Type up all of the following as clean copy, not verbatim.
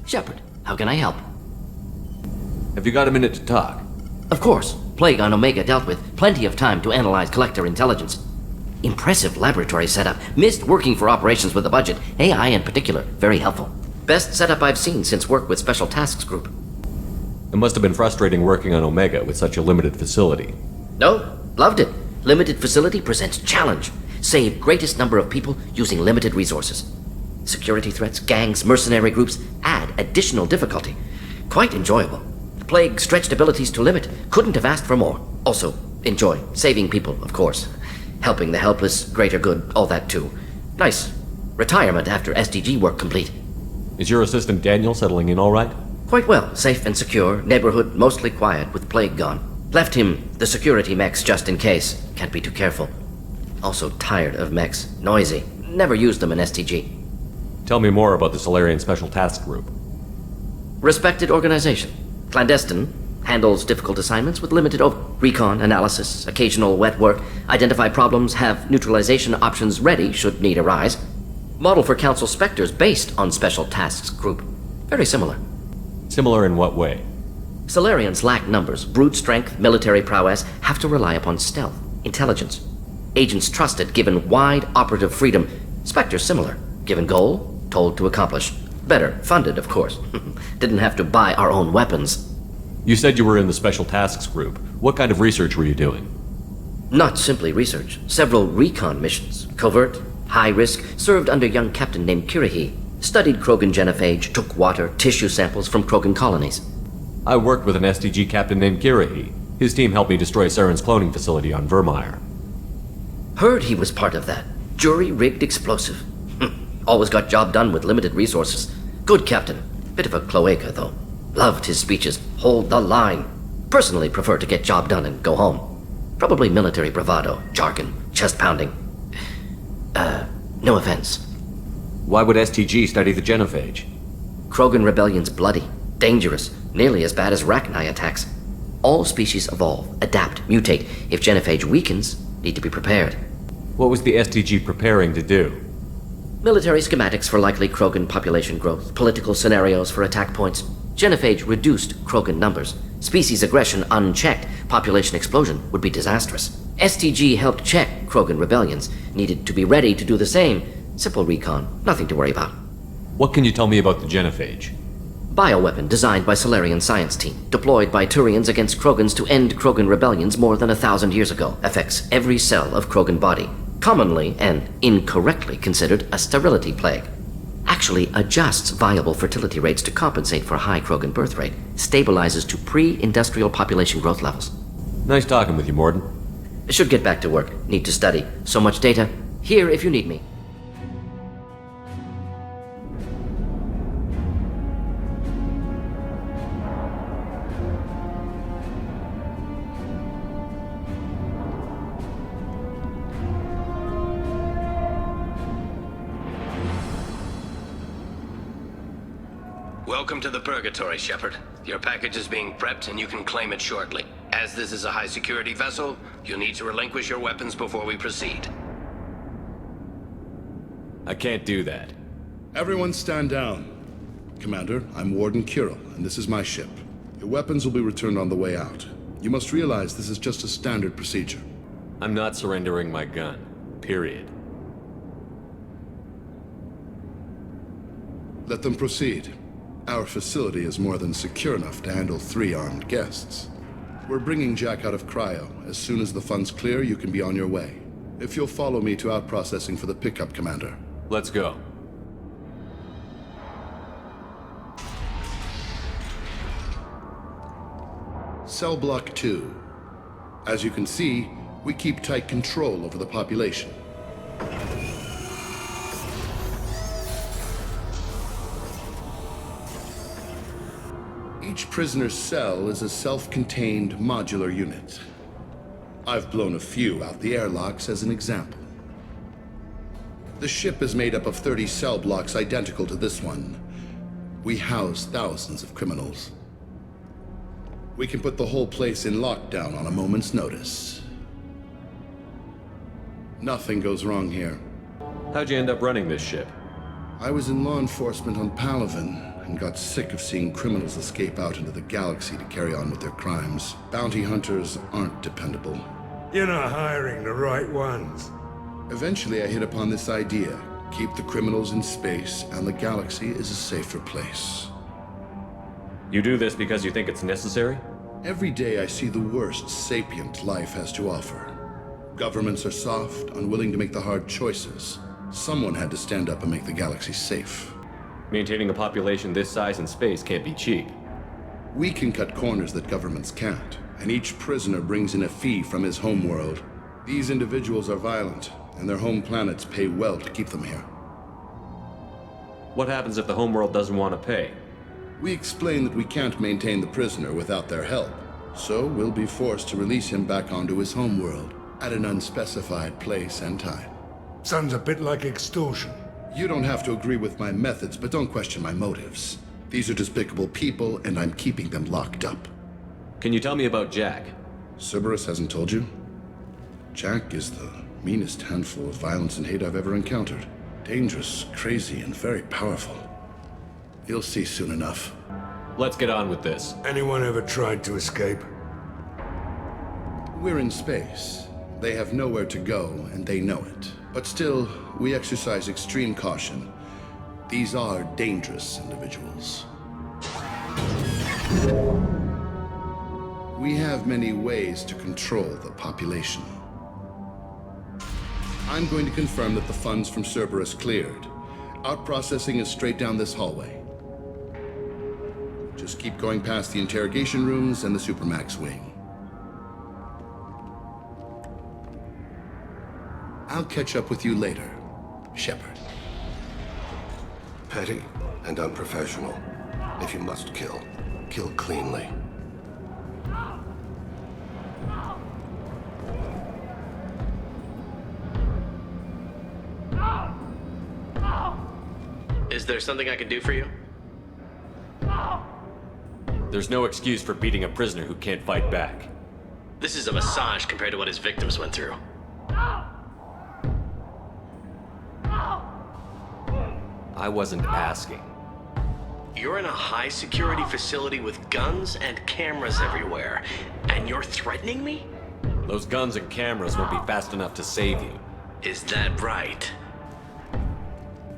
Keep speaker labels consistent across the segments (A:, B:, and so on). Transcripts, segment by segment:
A: Shepard, how can I help?
B: Have you got a minute to talk?
A: Of course. Plague on Omega dealt with. Plenty of time to analyze collector intelligence. Impressive laboratory setup. Missed working for operations with a budget. AI in particular, very helpful. Best setup I've seen since work with Special Tasks Group.
B: It must have been frustrating working on Omega with such a limited facility.
A: No, loved it. Limited facility presents challenge. Save greatest number of people using limited resources. Security threats, gangs, mercenary groups add additional difficulty. Quite enjoyable. Plague stretched abilities to limit. Couldn't have asked for more. Also, enjoy. Saving people, of course. Helping the helpless, greater good, all that too. Nice. Retirement after SDG work complete.
B: Is your assistant Daniel settling in all right?
A: Quite well. Safe and secure. Neighborhood mostly quiet with Plague gone. Left him the security mechs just in case. Can't be too careful. Also tired of mechs. Noisy. Never used them in STG.
B: Tell me more about the Solarian Special Task Group.
A: Respected organization. Clandestine. Handles difficult assignments with limited recon, analysis, occasional wet work, identify problems, have neutralization options ready should need arise. Model for Council Spectres based on Special Tasks Group. Very similar.
B: Similar in what way?
A: Solarians lack numbers, brute strength, military prowess, have to rely upon stealth, intelligence. Agents trusted, given wide operative freedom. Spectres similar, given goal, told to accomplish. Better, funded, of course. Didn't have to buy our own weapons.
B: You said you were in the Special Tasks Group. What kind of research were you doing?
A: Not simply research. Several recon missions. Covert, high risk, served under a young captain named Kirihi. Studied Krogan genophage, took water, tissue samples from Krogan colonies.
B: I worked with an STG captain named Kirihi. His team helped me destroy Saren's cloning facility on Vermeer.
A: Heard he was part of that. Jury-rigged explosive. Always got job done with limited resources. Good captain. Bit of a cloaca, though. Loved his speeches. Hold the line. Personally prefer to get job done and go home. Probably military bravado, jargon, chest pounding. No offense.
B: Why would STG study the genophage?
A: Krogan rebellion's bloody, dangerous, nearly as bad as Rachni attacks. All species evolve, adapt, mutate. If genophage weakens, need to be prepared.
B: What was the STG preparing to do?
A: Military schematics for likely Krogan population growth, political scenarios for attack points. Genophage reduced Krogan numbers. Species aggression unchecked, population explosion would be disastrous. STG helped check Krogan rebellions, needed to be ready to do the same. Simple recon, nothing to worry about.
B: What can you tell me about the genophage?
A: Bioweapon designed by Solarian science team, deployed by Turians against Krogans to end Krogan rebellions more than 1,000 years ago. Affects every cell of Krogan body. Commonly and incorrectly considered a sterility plague. Actually adjusts viable fertility rates to compensate for high Krogan birth rate. Stabilizes to pre-industrial population growth levels.
B: Nice talking with you, Morden.
A: Should get back to work. Need to study. So much data. Here if you need me.
C: Welcome to the Purgatory, Shepard. Your package is being prepped and you can claim it shortly. As this is a high-security vessel, you'll need to relinquish your weapons before we proceed.
B: I can't do that.
D: Everyone stand down. Commander, I'm Warden Kirill, and this is my ship. Your weapons will be returned on the way out. You must realize this is just a standard procedure.
B: I'm not surrendering my gun. Period.
D: Let them proceed. Our facility is more than secure enough to handle 3 armed guests. We're bringing Jack out of cryo. As soon as the funds clear, you can be on your way. If you'll follow me to out-processing for the pickup, Commander.
B: Let's go.
D: Cell Block 2. As you can see, we keep tight control over the population. Each prisoner's cell is a self-contained modular unit. I've blown a few out the airlocks as an example. The ship is made up of 30 cell blocks identical to this one. We house thousands of criminals. We can put the whole place in lockdown on a moment's notice. Nothing goes wrong here.
B: How'd you end up running this ship?
D: I was in law enforcement on Palaven. and got sick of seeing criminals escape out into the galaxy to carry on with their crimes. Bounty hunters aren't dependable.
E: You're not hiring the right ones.
D: Eventually, I hit upon this idea. Keep the criminals in space, and the galaxy is a safer place.
B: You do this because you think it's necessary?
D: Every day I see the worst sapient life has to offer. Governments are soft, unwilling to make the hard choices. Someone had to stand up and make the galaxy safe.
B: Maintaining a population this size in space can't be cheap.
D: We can cut corners that governments can't, and each prisoner brings in a fee from his homeworld. These individuals are violent, and their home planets pay well to keep them here.
B: What happens if the homeworld doesn't want to pay?
D: We explain that we can't maintain the prisoner without their help, so we'll be forced to release him back onto his homeworld at an unspecified place and time.
E: Sounds a bit like extortion.
D: You don't have to agree with my methods, but don't question my motives. These are despicable people, and I'm keeping them locked up.
B: Can you tell me about Jack?
D: Cerberus hasn't told you? Jack is the meanest handful of violence and hate I've ever encountered. Dangerous, crazy, and very powerful. You'll see soon enough.
B: Let's get on with this.
E: Anyone ever tried to escape?
D: We're in space. They have nowhere to go, and they know it. But still, we exercise extreme caution. These are dangerous individuals. We have many ways to control the population. I'm going to confirm that the funds from Cerberus cleared. Out-processing is straight down this hallway. Just keep going past the interrogation rooms and the Supermax wing. I'll catch up with you later, Shepard.
F: Petty and unprofessional. If you must kill, kill cleanly.
C: Is there something I can do for you?
B: There's no excuse for beating a prisoner who can't fight back.
C: This is a massage compared to what his victims went through.
B: I wasn't asking.
C: You're in a high-security facility with guns and cameras everywhere, and you're threatening me?
B: Those guns and cameras won't be fast enough to save you.
C: Is that right?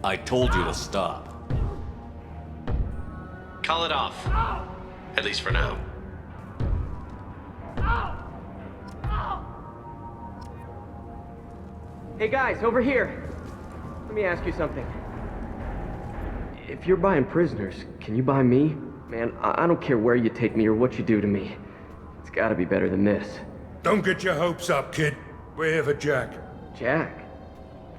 B: I told you to stop.
C: Call it off. At least for now.
G: Hey guys, over here. Let me ask you something. If you're buying prisoners, can you buy me? Man, I don't care where you take me or what you do to me. It's gotta be better than this.
E: Don't get your hopes up, kid. We're here for Jack.
G: Jack?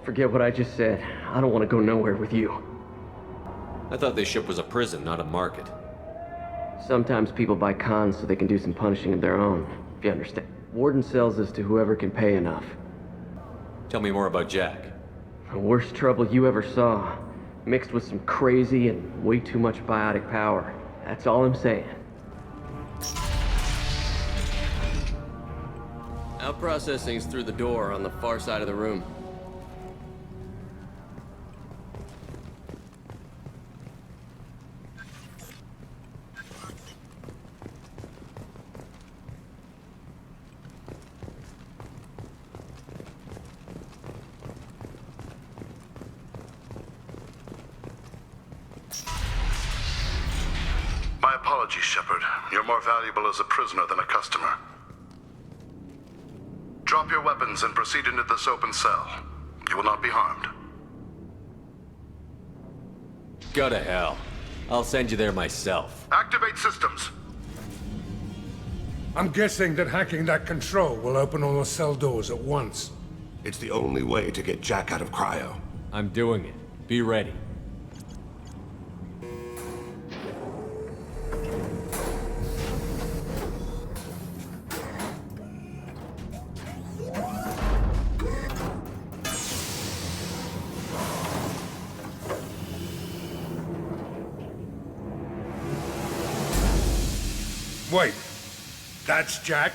G: Forget what I just said. I don't want to go nowhere with you.
B: I thought this ship was a prison, not a market.
G: Sometimes people buy cons so they can do some punishing of their own, if you understand. Warden sells this to whoever can pay enough.
B: Tell me more about Jack.
G: The worst trouble you ever saw. Mixed with some crazy and way too much biotic power. That's all I'm saying. Out-processing's through the door on the far side of the room.
D: My apologies, Shepard. You're more valuable as a prisoner than a customer. Drop your weapons and proceed into this open cell. You will not be harmed.
B: Go to hell. I'll send you there myself.
D: Activate systems.
E: I'm guessing that hacking that control will open all the cell doors at once.
F: It's the only way to get Jack out of cryo.
B: I'm doing it. Be ready.
E: Wait, that's Jack?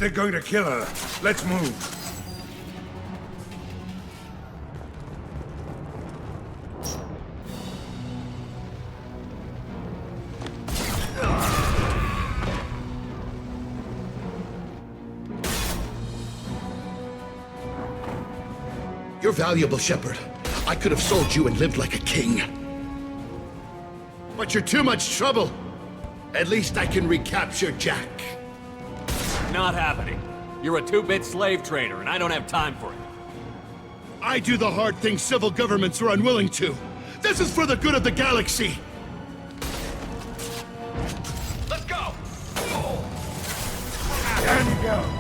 E: they're going to kill her. Let's move.
D: You're valuable, Shepard. I could have sold you and lived like a king. But you're too much trouble. At least I can recapture Jack.
B: Not happening. You're a two-bit slave trader, and I don't have time for it.
D: I do the hard things civil governments are unwilling to. This is for the good of the galaxy.
B: Let's go!
E: Down you go.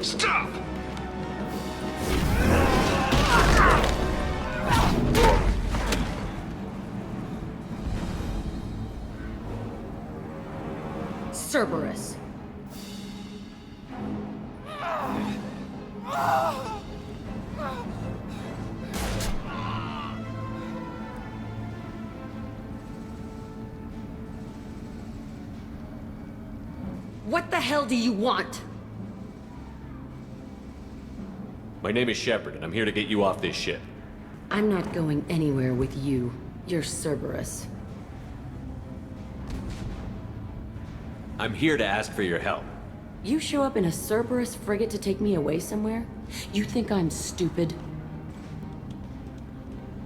C: Stop!
H: Cerberus. What the hell do you want?
B: My name is Shepard, and I'm here to get you off this ship.
H: I'm not going anywhere with you. You're Cerberus.
B: I'm here to ask for your help.
H: You show up in a Cerberus frigate to take me away somewhere? You think I'm stupid?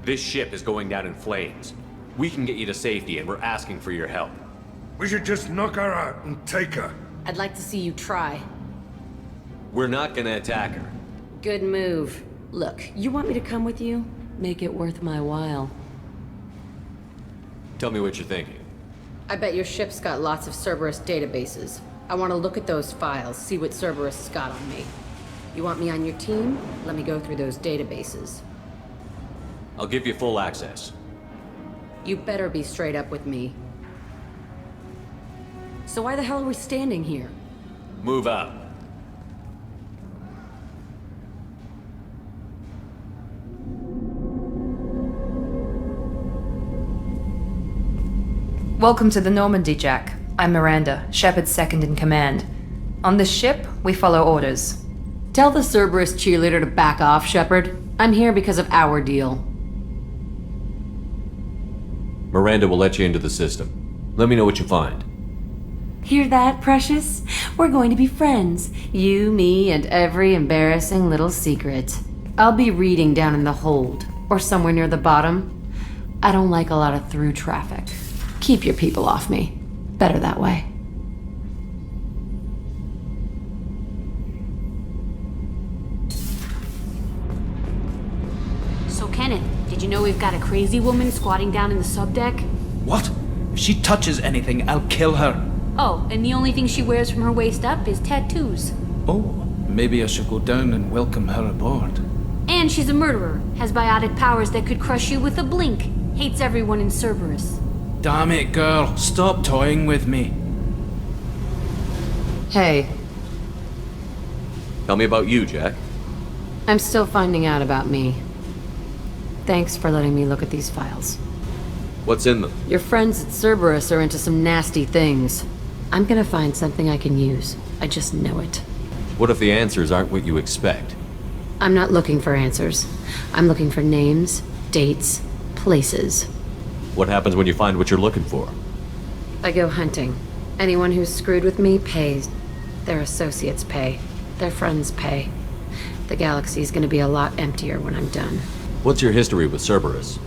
B: This ship is going down in flames. We can get you to safety, and we're asking for your help.
E: We should just knock her out and take her.
H: I'd like to see you try.
B: We're not gonna attack her.
H: Good move. Look, you want me to come with you? Make it worth my while.
B: Tell me what you're thinking.
H: I bet your ship's got lots of Cerberus databases. I want to look at those files, see what Cerberus has got on me. You want me on your team? Let me go through those databases.
B: I'll give you full access.
H: You better be straight up with me. So why the hell are we standing here?
B: Move out.
I: Welcome to the Normandy, Jack. I'm Miranda, Shepard's second in command. On this ship, we follow orders.
H: Tell the Cerberus cheerleader to back off, Shepard. I'm here because of our deal.
B: Miranda will let you into the system. Let me know what you find.
H: Hear that, Precious? We're going to be friends. You, me, and every embarrassing little secret. I'll be reading down in the hold, or somewhere near the bottom. I don't like a lot of through traffic. Keep your people off me. Better that way.
J: So Kenneth, did you know we've got a crazy woman squatting down in the subdeck?
K: What? If she touches anything, I'll kill her.
J: Oh, and the only thing she wears from her waist up is tattoos.
K: Oh, maybe I should go down and welcome her aboard.
J: And she's a murderer, has biotic powers that could crush you with a blink, hates everyone in Cerberus.
K: Damn it, girl. Stop toying with me.
H: Hey,
B: Tell me about you, Jack.
H: I'm still finding out about me. Thanks for letting me look at these files.
B: What's in them?
H: Your friends at Cerberus are into some nasty things. I'm gonna find something I can use. I just know it.
B: What if the answers aren't what you expect?
H: I'm not looking for answers. I'm looking for names, dates, places.
B: What happens when you find what you're looking for?
H: I go hunting. Anyone who's screwed with me pays. Their associates pay. Their friends pay. The galaxy's gonna be a lot emptier when I'm done.
B: What's your history with Cerberus?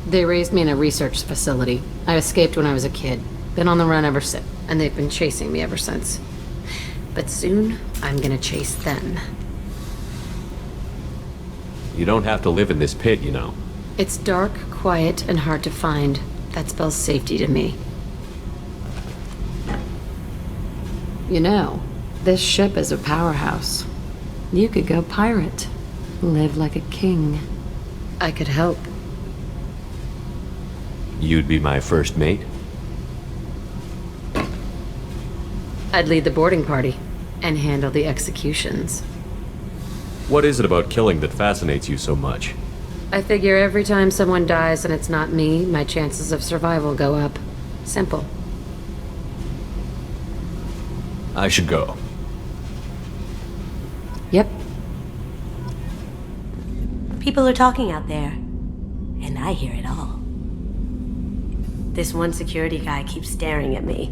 H: They raised me in a research facility. I escaped when I was a kid. Been on the run ever since, and they've been chasing me ever since. But soon, I'm gonna chase them.
B: You don't have to live in this pit, you know.
H: It's dark, quiet, and hard to find. That spells safety to me. You know, this ship is a powerhouse. You could go pirate. Live like a king. I could help.
B: You'd be my first mate?
H: I'd lead the boarding party and handle the executions.
B: What is it about killing that fascinates you so much?
H: I figure every time someone dies and it's not me, my chances of survival go up. Simple.
B: I should go.
H: Yep.
L: People are talking out there, and I hear it all. This one security guy keeps staring at me.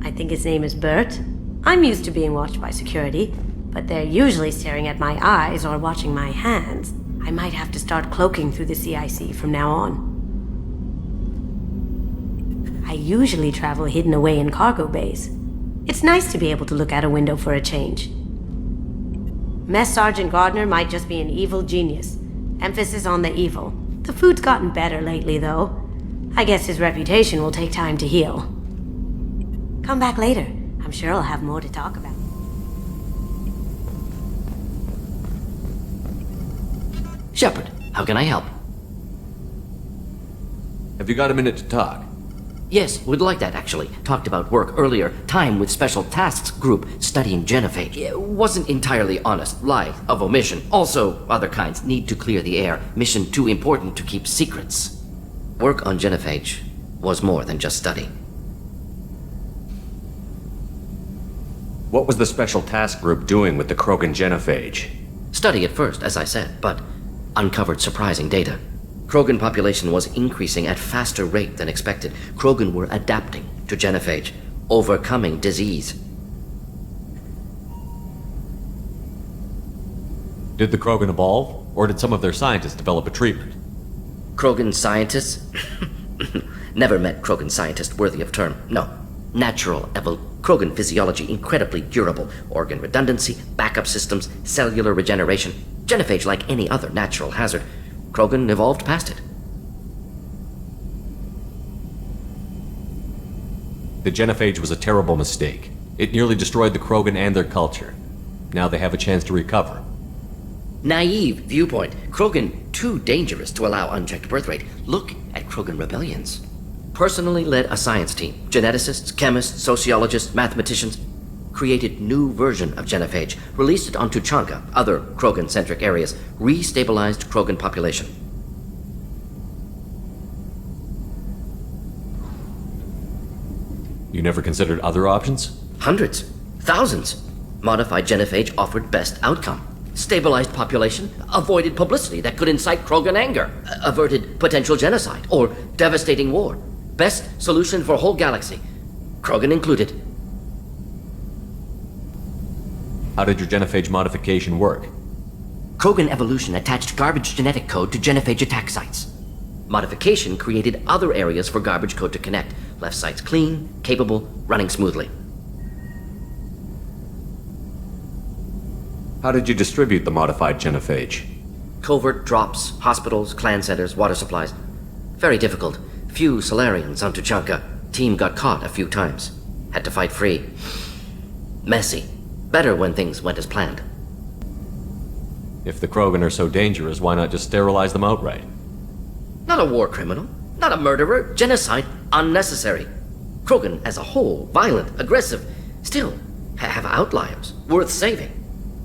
L: I think his name is Bert. I'm used to being watched by security, but they're usually staring at my eyes or watching my hands. I might have to start cloaking through the CIC from now on. I usually travel hidden away in cargo bays. It's nice to be able to look out a window for a change. Mess Sergeant Gardner might just be an evil genius. Emphasis on the evil. The food's gotten better lately, though. I guess his reputation will take time to heal. Come back later. I'm sure I'll have more to talk about.
A: Shepard, how can I help?
B: Have you got a minute to talk?
A: Yes, would like that, actually. Talked about work earlier. Time with Special Tasks Group studying genophage. It wasn't entirely honest. Lie of omission. Also, other kinds. Need to clear the air. Mission too important to keep secrets. Work on genophage was more than just study.
B: What was the Special Task Group doing with the Krogan genophage?
A: Study at first, as I said, but uncovered surprising data. Krogan population was increasing at faster rate than expected. Krogan were adapting to genophage, overcoming disease.
B: Did the Krogan evolve, or did some of their scientists develop a treatment?
A: Krogan scientists? Never met Krogan scientist worthy of term. No. Natural Krogan physiology incredibly durable. Organ redundancy, backup systems, cellular regeneration. Genophage like any other natural hazard. Krogan evolved past it.
B: The genophage was a terrible mistake. It nearly destroyed the Krogan and their culture. Now they have a chance to recover.
A: Naive viewpoint. Krogan too dangerous to allow unchecked birth rate. Look at Krogan rebellions. Personally led a science team. Geneticists, chemists, sociologists, mathematicians. Created new version of genophage. Released it on Tuchanka, other Krogan-centric areas. Restabilized Krogan population.
B: You never considered other options?
A: Hundreds. Thousands. Modified genophage offered best outcome. Stabilized population, avoided publicity that could incite Krogan anger, averted potential genocide, or devastating war. Best solution for whole galaxy. Krogan included.
B: How did your genophage modification work?
A: Krogan evolution attached garbage genetic code to genophage attack sites. Modification created other areas for garbage code to connect. Left sites clean, capable, running smoothly.
B: How did you distribute the modified genophage?
A: Covert drops, hospitals, clan centers, water supplies. Very difficult. Few Solarians on Tuchanka. Team got caught a few times. Had to fight free. Messy. Better when things went as planned.
B: If the Krogan are so dangerous, why not just sterilize them outright?
A: Not a war criminal. Not a murderer. Genocide. Unnecessary. Krogan as a whole, violent, aggressive. Still, have outliers. Worth saving.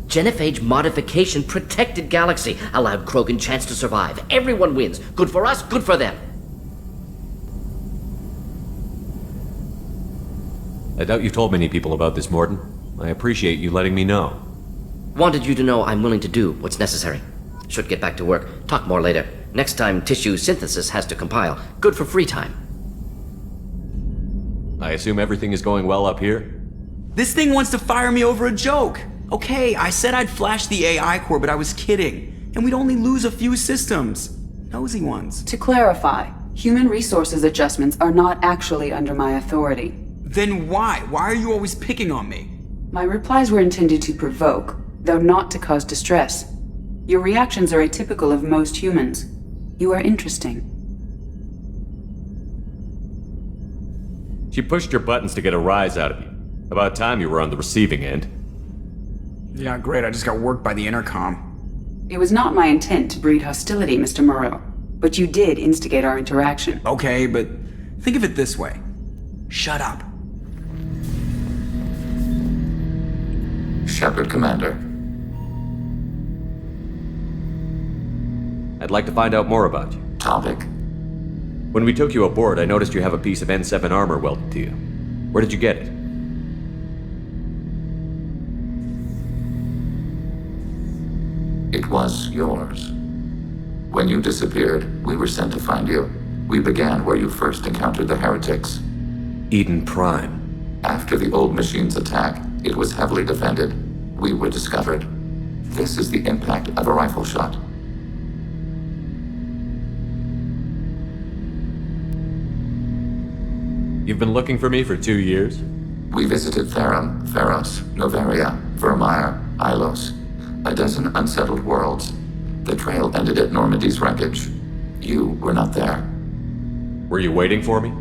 A: Genophage modification protected galaxy. Allowed Krogan chance to survive. Everyone wins. Good for us, good for them.
B: I doubt you've told many people about this, Morden. I appreciate you letting me know.
A: Wanted you to know I'm willing to do what's necessary. Should get back to work. Talk more later. Next time tissue synthesis has to compile. Good for free time.
B: I assume everything is going well up here?
M: This thing wants to fire me over a joke. Okay, I said I'd flash the AI core, but I was kidding. And we'd only lose a few systems. Nosy ones.
N: To clarify, human resources adjustments are not actually under my authority.
M: Then why? Why are you always picking on me?
N: My replies were intended to provoke, though not to cause distress. Your reactions are atypical of most humans. You are interesting.
B: She pushed your buttons to get a rise out of you. About time you were on the receiving end.
M: Yeah, great. I just got worked by the intercom.
N: It was not my intent to breed hostility, Mr. Moreau, but you did instigate our interaction.
M: Okay, but think of it this way. Shut up.
O: Shepard, Commander.
B: I'd like to find out more about you.
O: Topic?
B: When we took you aboard, I noticed you have a piece of N7 armor welded to you. Where did you get it?
O: It was yours. When you disappeared, we were sent to find you. We began where you first encountered the heretics.
B: Eden Prime.
O: After the old machine's attack, it was heavily defended. We were discovered. This is the impact of a rifle shot.
B: You've been looking for me for 2 years?
O: We visited Therum, Theros, Noveria, Vermeer, Ilos. A dozen unsettled worlds. The trail ended at Normandy's wreckage. You were not there.
B: Were you waiting for me?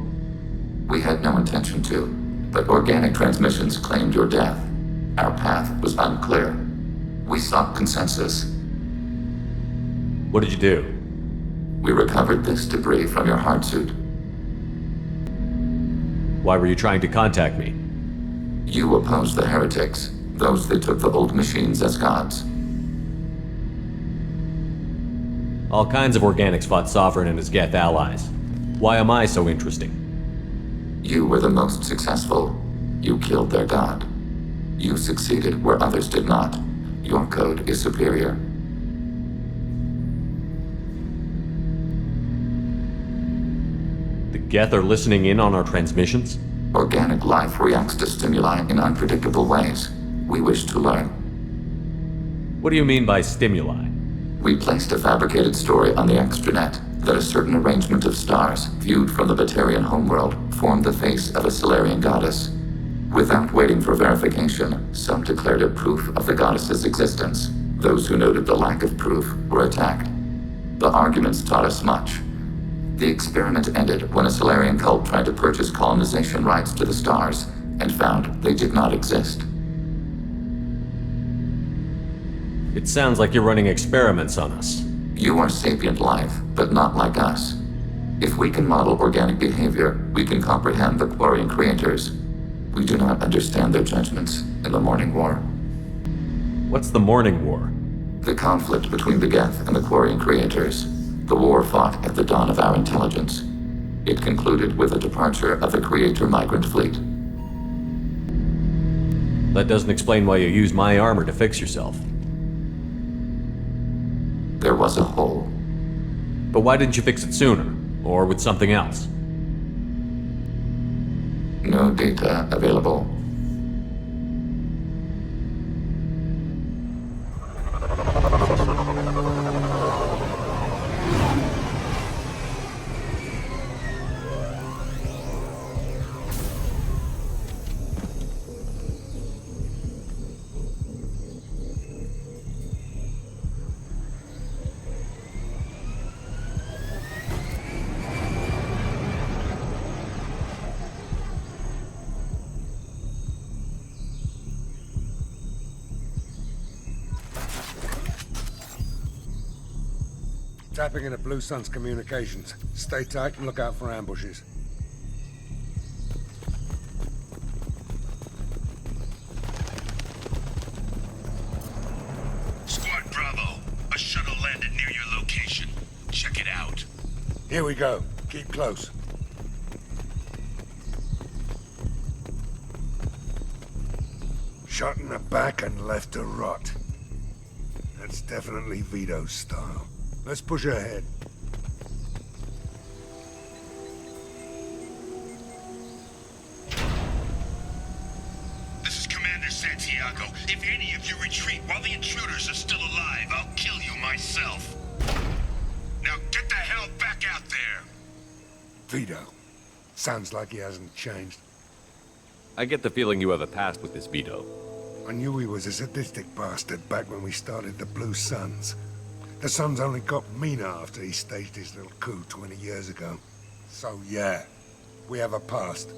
O: We had no intention to, but organic transmissions claimed your death. Our path was unclear. We sought consensus.
B: What did you do?
O: We recovered this debris from your hard suit.
B: Why were you trying to contact me?
O: You opposed the heretics, those that took the old machines as gods.
B: All kinds of organics fought Sovereign and his Geth allies. Why am I so interesting?
O: You were the most successful. You killed their god. You succeeded where others did not. Your code is superior.
B: The Geth are listening in on our transmissions?
O: Organic life reacts to stimuli in unpredictable ways. We wish to learn.
B: What do you mean by stimuli?
O: We placed a fabricated story on the extranet that a certain arrangement of stars, viewed from the Batarian homeworld, formed the face of a Solarian goddess. Without waiting for verification, some declared it proof of the goddess's existence. Those who noted the lack of proof were attacked. The arguments taught us much. The experiment ended when a Solarian cult tried to purchase colonization rights to the stars and found they did not exist.
B: It sounds like you're running experiments on us.
O: You are sapient life, but not like us. If we can model organic behavior, we can comprehend the Quarian creators. We do not understand their judgments in the Morning War.
B: What's the Morning War?
O: The conflict between the Geth and the Quarian creators. The war fought at the dawn of our intelligence. It concluded with the departure of the Creator migrant fleet.
B: That doesn't explain why you used my armor to fix yourself.
O: There was a hole.
B: But why didn't you fix it sooner? Or with something else?
O: No data available.
E: Tapping into Blue Sun's communications. Stay tight and look out for ambushes.
P: Squad Bravo, a shuttle landed near your location. Check it out.
E: Here we go. Keep close. Shot in the back and left to rot. That's definitely Vito's style. Let's push ahead.
P: This is Commander Santiago. If any of you retreat while the intruders are still alive, I'll kill you myself. Now get the hell back out there!
E: Vito. Sounds like he hasn't changed.
B: I get the feeling you have a past with this Vito.
E: I knew he was a sadistic bastard back when we started the Blue Suns. The Suns only got meaner after he staged his little coup 20 years ago. So yeah, we have a past.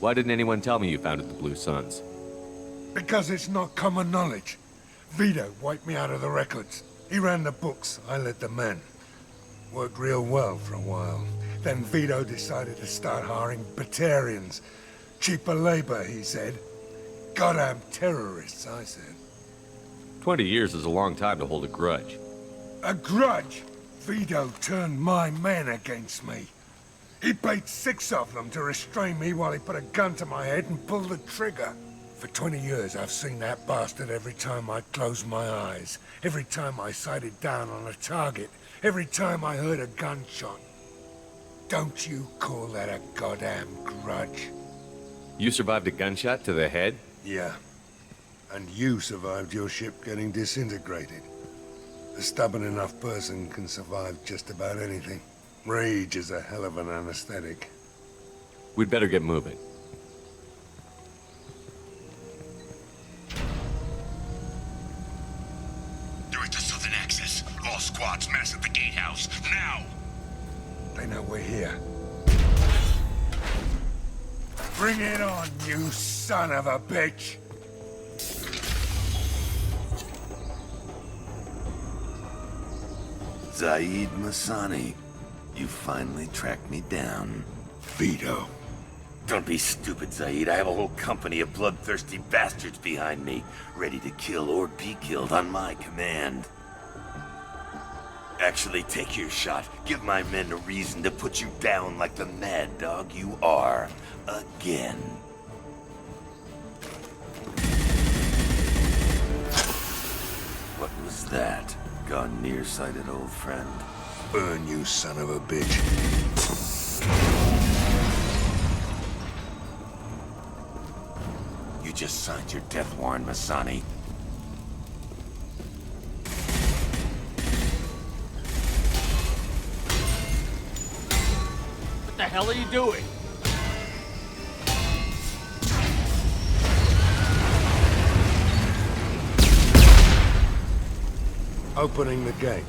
B: Why didn't anyone tell me you founded the Blue Suns?
E: Because it's not common knowledge. Vito wiped me out of the records. He ran the books, I led the men. Worked real well for a while. Then Vito decided to start hiring Batarians. Cheaper labor, he said. Goddamn terrorists, I said.
B: 20 years is a long time to hold a grudge.
E: A grudge? Vito turned my men against me. He paid 6 of them to restrain me while he put a gun to my head and pulled the trigger. For 20 years, I've seen that bastard every time I closed my eyes, every time I sighted down on a target, every time I heard a gunshot. Don't you call that a goddamn grudge?
B: You survived a gunshot to the head?
E: Yeah. And you survived your ship getting disintegrated. A stubborn enough person can survive just about anything. Rage is a hell of an anesthetic.
B: We'd better get moving.
P: Direct to Southern Access. All squads mass at the gatehouse. Now!
E: They know we're here. Bring it on, you son of a bitch!
Q: Zaid Masani, you finally tracked me down.
E: Vito.
Q: Don't be stupid, Zaid. I have a whole company of bloodthirsty bastards behind me, ready to kill or be killed on my command. Actually, take your shot. Give my men a reason to put you down like the mad dog you are. Again. What was that? Gone nearsighted, old friend.
E: Burn, you son of a bitch.
Q: You just signed your death warrant, Masani.
R: What the hell are you doing?
E: Opening the gate.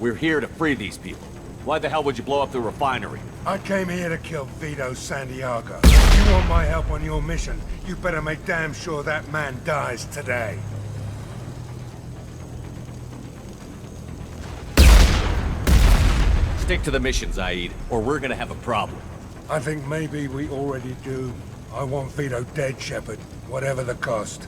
R: We're here to free these people. Why the hell would you blow up the refinery?
E: I came here to kill Vito Santiago. If you want my help on your mission, you better make damn sure that man dies today.
R: Stick to the mission, Zaid, or we're gonna have a problem.
E: I think maybe we already do. I want Vito dead, Shepard, whatever the cost.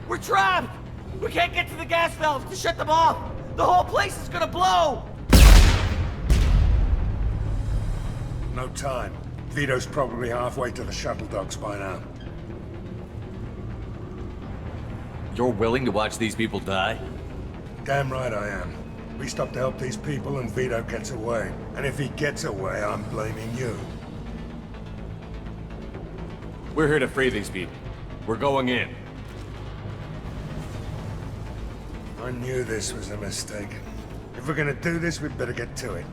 R: We're trapped! We can't get to the gas valves to shut them off! The whole place is gonna blow!
E: No time. Vito's probably halfway to the shuttle docks by now.
R: You're willing to watch these people die?
E: Damn right I am. We stop to help these people and Vito gets away. And if he gets away, I'm blaming you.
R: We're here to free these people. We're going in.
E: I knew this was a mistake. If we're gonna do this, we'd better get to it.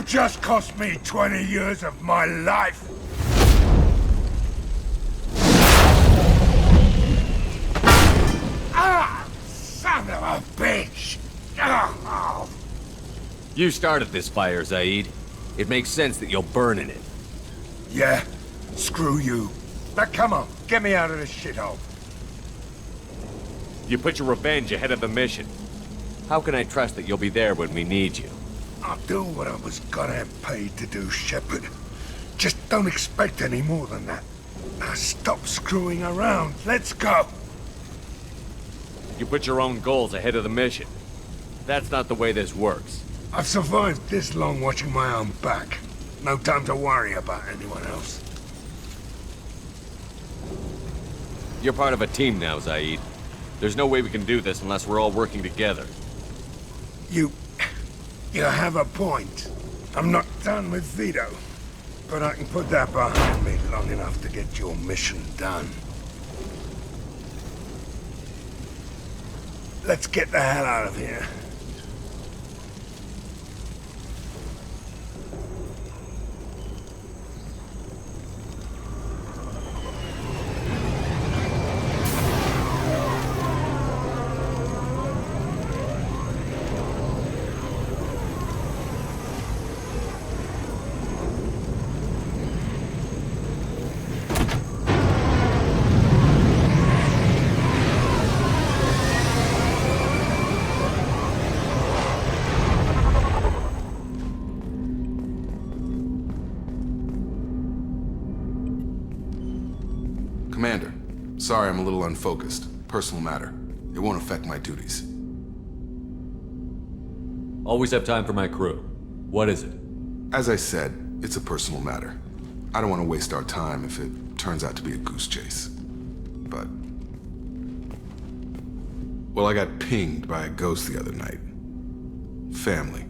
E: You just cost me 20 years of my life! Ah! Son of a bitch! Oh.
S: You started this fire, Zaid. It makes sense that you'll burn in it.
E: Yeah? Screw you. Now come on, get me out of this shithole.
S: You put your revenge ahead of the mission. How can I trust that you'll be there when we need you?
E: I'll do what I was goddamn paid to do, Shepard. Just don't expect any more than that. Now stop screwing around. Let's go.
S: You put your own goals ahead of the mission. That's not the way this works.
E: I've survived this long watching my own back. No time to worry about anyone else.
S: You're part of a team now, Zaid. There's no way we can do this unless we're all working together.
E: You have a point. I'm not done with Vito. But I can put that behind me long enough to get your mission done. Let's get the hell out of here.
T: Commander, sorry I'm a little unfocused. Personal matter. It won't affect my duties.
B: Always have time for my crew. What is it?
T: As I said, it's a personal matter. I don't want to waste our time if it turns out to be a goose chase. But... well, I got pinged by a ghost the other night. Family.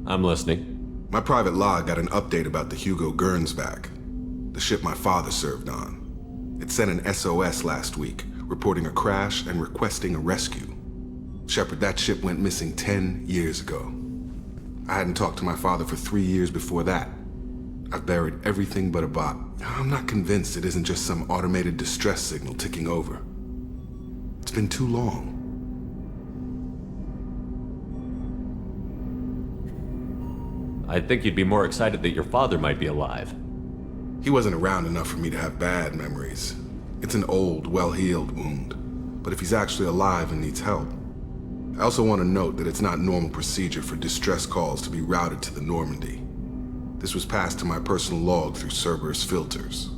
B: I'm listening.
T: My private log got an update about the Hugo Gernsback. The ship my father served on. It sent an SOS last week, reporting a crash and requesting a rescue. Shepard, that ship went missing 10 years ago. I hadn't talked to my father for 3 years before that. I've buried everything but a bot. I'm not convinced it isn't just some automated distress signal ticking over. It's been too long.
B: I'd think you'd be more excited that your father might be alive.
T: He wasn't around enough for me to have bad memories. It's an old, well-healed wound. But if he's actually alive and needs help... I also want to note that it's not normal procedure for distress calls to be routed to the Normandy. This was passed to my personal log through Cerberus filters.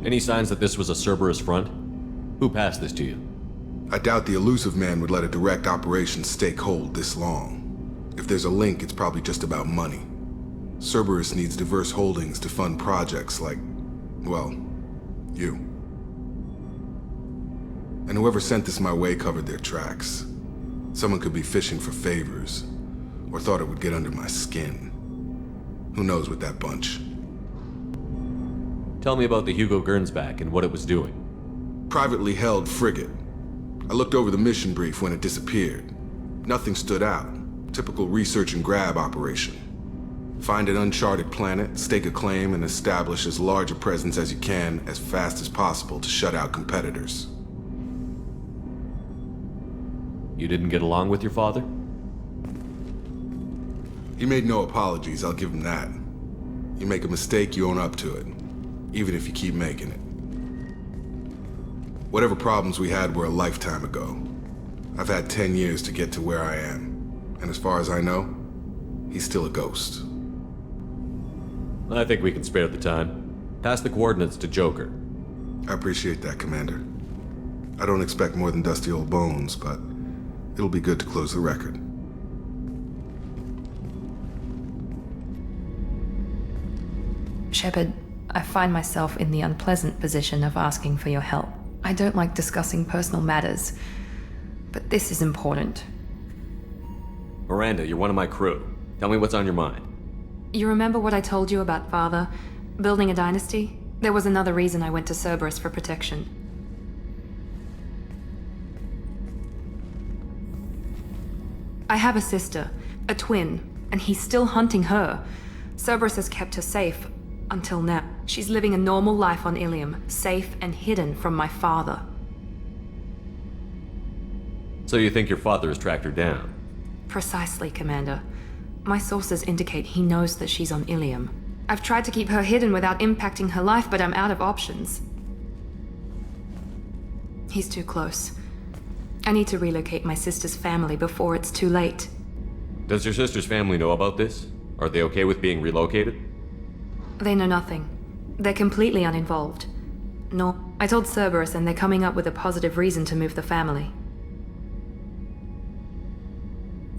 B: Any signs that this was a Cerberus front? Who passed this to you?
T: I doubt the elusive man would let a direct operation stake hold this long. If there's a link, it's probably just about money. Cerberus needs diverse holdings to fund projects like, well, you. And whoever sent this my way covered their tracks. Someone could be fishing for favors, or thought it would get under my skin. Who knows with that bunch?
B: Tell me about the Hugo Gernsback and what it was doing.
T: Privately held frigate. I looked over the mission brief when it disappeared. Nothing stood out. Typical research and grab operation. Find an uncharted planet, stake a claim, and establish as large a presence as you can as fast as possible to shut out competitors.
B: You didn't get along with your father?
T: He made no apologies, I'll give him that. You make a mistake, you own up to it. Even if you keep making it. Whatever problems we had were a lifetime ago. I've had 10 years to get to where I am. And as far as I know, he's still a ghost.
B: I think we can spare the time. Pass the coordinates to Joker.
T: I appreciate that, Commander. I don't expect more than dusty old bones, but it'll be good to close the record.
I: Shepard, I find myself in the unpleasant position of asking for your help. I don't like discussing personal matters, but this is important.
B: Miranda, you're one of my crew. Tell me what's on your mind.
I: You remember what I told you about Father? Building a dynasty? There was another reason I went to Cerberus for protection. I have a sister, a twin, and he's still hunting her. Cerberus has kept her safe, until now. She's living a normal life on Ilium, safe and hidden from my father.
B: So you think your father has tracked her down?
I: Precisely, Commander. My sources indicate he knows that she's on Ilium. I've tried to keep her hidden without impacting her life, but I'm out of options. He's too close. I need to relocate my sister's family before it's too late.
B: Does your sister's family know about this? Are they okay with being relocated?
I: They know nothing. They're completely uninvolved. No, I told Cerberus and they're coming up with a positive reason to move the family.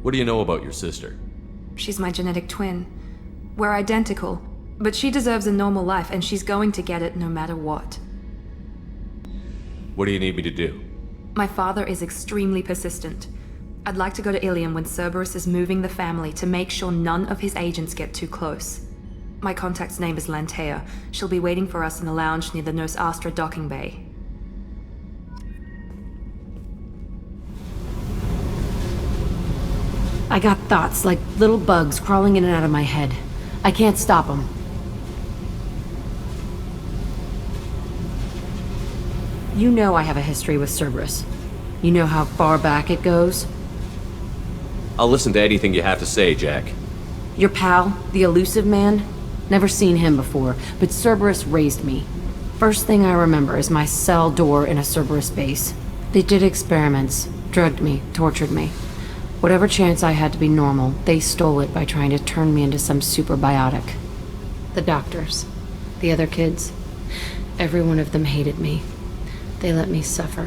B: What do you know about your sister?
I: She's my genetic twin. We're identical, but she deserves a normal life and she's going to get it no matter what.
B: What do you need me to do?
I: My father is extremely persistent. I'd like to go to Ilium when Cerberus is moving the family to make sure none of his agents get too close. My contact's name is Lantea. She'll be waiting for us in the lounge near the Nos Astra docking bay.
H: I got thoughts like little bugs crawling in and out of my head. I can't stop them. You know I have a history with Cerberus. You know how far back it goes?
B: I'll listen to anything you have to say, Jack.
H: Your pal, the elusive man? Never seen him before, but Cerberus raised me. First thing I remember is my cell door in a Cerberus base. They did experiments, drugged me, tortured me. Whatever chance I had to be normal, they stole it by trying to turn me into some superbiotic. The doctors, the other kids, every one of them hated me. They let me suffer.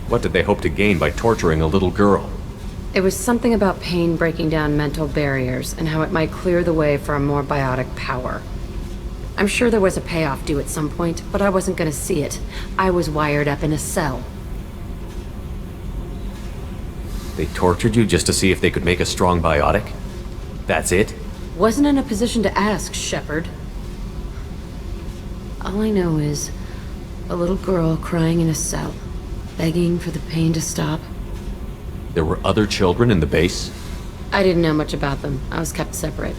B: What did they hope to gain by torturing a little girl?
H: It was something about pain breaking down mental barriers and how it might clear the way for a more biotic power. I'm sure there was a payoff due at some point, but I wasn't gonna see it. I was wired up in a cell.
B: They tortured you just to see if they could make a strong biotic? That's it?
H: Wasn't in a position to ask, Shepard. All I know is a little girl crying in a cell, begging for the pain to stop.
B: There were other children in the base?
H: I didn't know much about them. I was kept separate.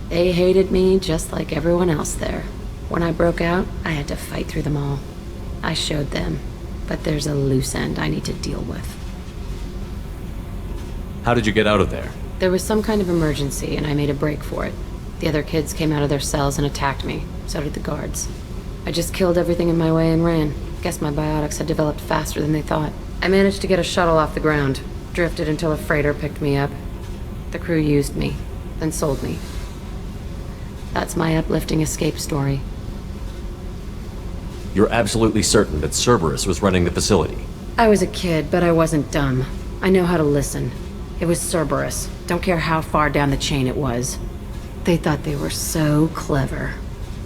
H: They hated me just like everyone else there. When I broke out, I had to fight through them all. I showed them, but there's a loose end I need to deal with.
B: How did you get out of there?
H: There was some kind of emergency, and I made a break for it. The other kids came out of their cells and attacked me. So did the guards. I just killed everything in my way and ran. Guess my biotics had developed faster than they thought. I managed to get a shuttle off the ground. Drifted until a freighter picked me up. The crew used me, then sold me. That's my uplifting escape story.
B: You're absolutely certain that Cerberus was running the facility?
H: I was a kid, but I wasn't dumb. I know how to listen. It was Cerberus. Don't care how far down the chain it was. They thought they were so clever.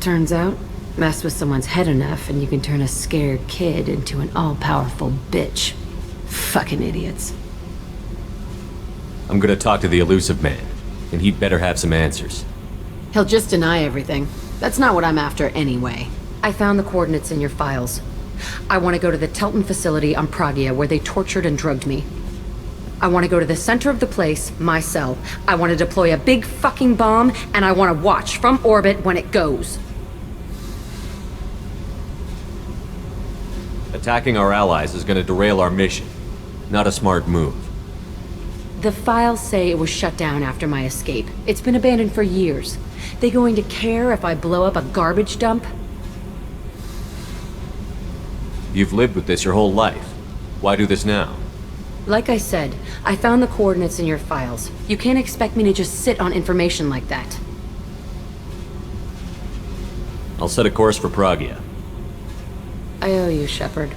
H: Turns out, mess with someone's head enough and you can turn a scared kid into an all-powerful bitch. Fucking idiots.
B: I'm gonna talk to the elusive man, and he'd better have some answers.
H: He'll just deny everything. That's not what I'm after anyway. I found the coordinates in your files. I want to go to the Telton facility on Pragia where they tortured and drugged me. I want to go to the center of the place, my cell. I want to deploy a big fucking bomb, and I want to watch from orbit when it goes.
B: Attacking our allies is gonna derail our mission. Not a smart move.
H: The files say it was shut down after my escape. It's been abandoned for years. They going to care if I blow up a garbage dump?
B: You've lived with this your whole life. Why do this now?
H: Like I said, I found the coordinates in your files. You can't expect me to just sit on information like that.
B: I'll set a course for Pragia.
H: I owe you, Shepard.